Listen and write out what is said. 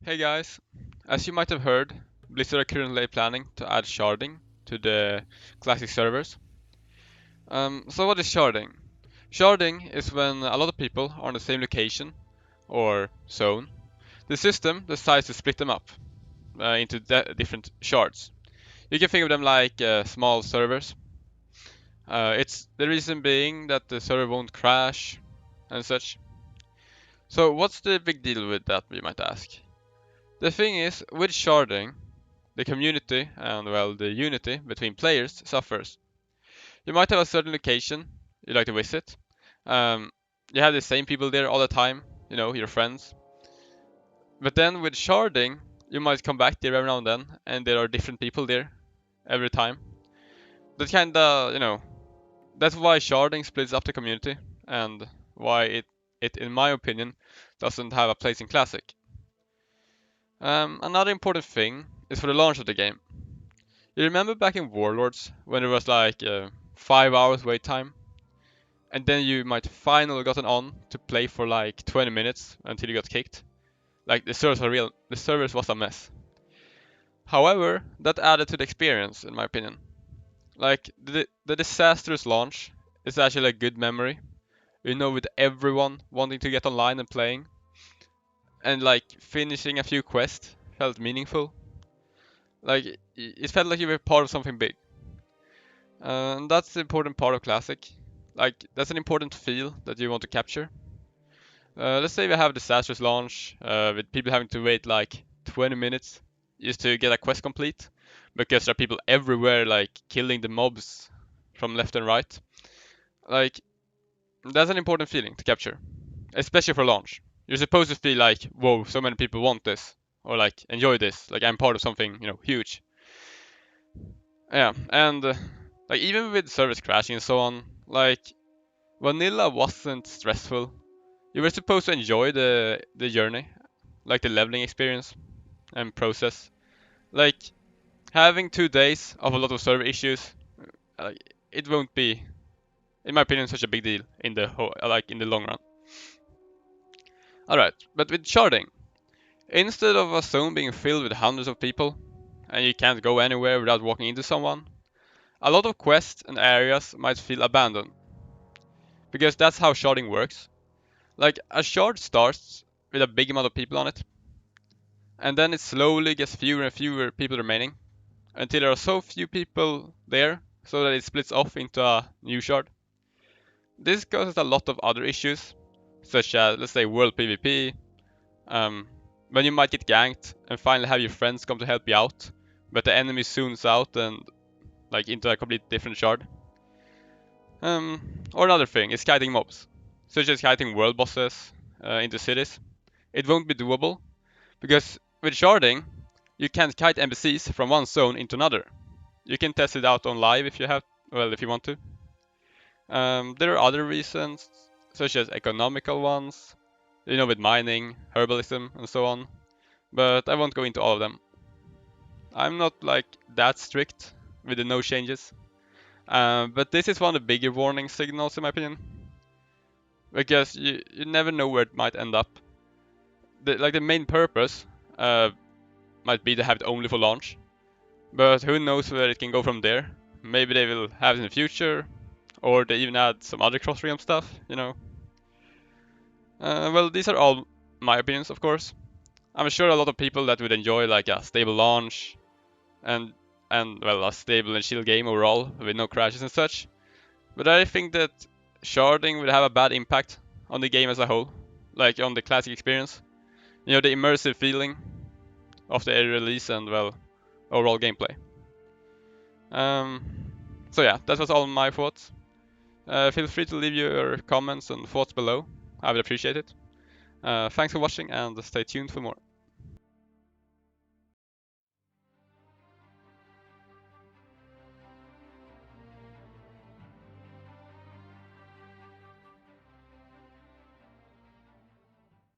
Hey guys, as you might have heard, Blizzard are currently planning to add sharding to the classic servers. So what is sharding? Sharding is when a lot of people are on the same location or zone. The system decides to split them up into different shards. You can think of them like small servers. It's the reason being that the server won't crash and such. So what's the big deal with that, we might ask? The thing is, with sharding, the community and well the unity between players suffers. You might have a certain location you like to visit. Um, you have the same people there all the time, your friends. But then with sharding, you might come back there every now and then, and there are different people there every time. That kinda, that's why sharding splits up the community, and why it in my opinion, doesn't have a place in Classic. Another important thing is for the launch of the game. You remember back in Warlords when it was like 5 hours wait time, and then you might finally gotten on to play for like 20 minutes until you got kicked. Like the servers was a mess. However, that added to the experience, in my opinion. Like the disastrous launch is actually a good memory. With everyone wanting to get online and playing, and like finishing a few quests felt meaningful. Like it felt like you were part of something big. And that's the important part of Classic. Like, that's an important feel that you want to capture. Let's say we have a disastrous launch with people having to wait like 20 minutes just to get a quest complete because there are people everywhere like killing the mobs from left and right. Like, that's an important feeling to capture, especially for launch. You're supposed to feel like, whoa, so many people want this or like enjoy this. Like, I'm part of something, huge. Yeah, and like even with service crashing and so on, like vanilla wasn't stressful. You were supposed to enjoy the journey, like the leveling experience and process. Like having 2 days of a lot of server issues, it won't be, in my opinion, such a big deal in the like in the long run. All right, but with sharding, instead of a zone being filled with hundreds of people and you can't go anywhere without walking into someone, a lot of quests and areas might feel abandoned because that's how sharding works. Like a shard starts with a big amount of people on it, and then it slowly gets fewer and fewer people remaining until there are so few people there so that it splits off into a new shard. This causes a lot of other issues, such as let's say world PvP, um, when you might get ganked and finally have your friends come to help you out, but the enemy zooms out and like into a complete different shard. Or another thing is kiting mobs, such as kiting world bosses into cities. It won't be doable because with sharding, you can't kite NPCs from one zone into another. You can test it out on live if you have, well, if you want to. There are other reasons, such as economical ones, with mining, herbalism, and so on. But I won't go into all of them. I'm not like that strict with the no changes. But this is one of the bigger warning signals, in my opinion, because you never know where it might end up. The main purpose might be to have it only for launch, but who knows where it can go from there. Maybe they will have it in the future, or they even add some other cross-realm stuff. Well, these are all my opinions, of course. I'm sure a lot of people that would enjoy like a stable launch and well a stable and chill game overall with no crashes and such. But I think that sharding would have a bad impact on the game as a whole, like on the classic experience. The immersive feeling of the release and well overall gameplay. Um, so yeah, that was all my thoughts. Feel free to leave your comments and thoughts below. I would appreciate it. Thanks for watching and stay tuned for more.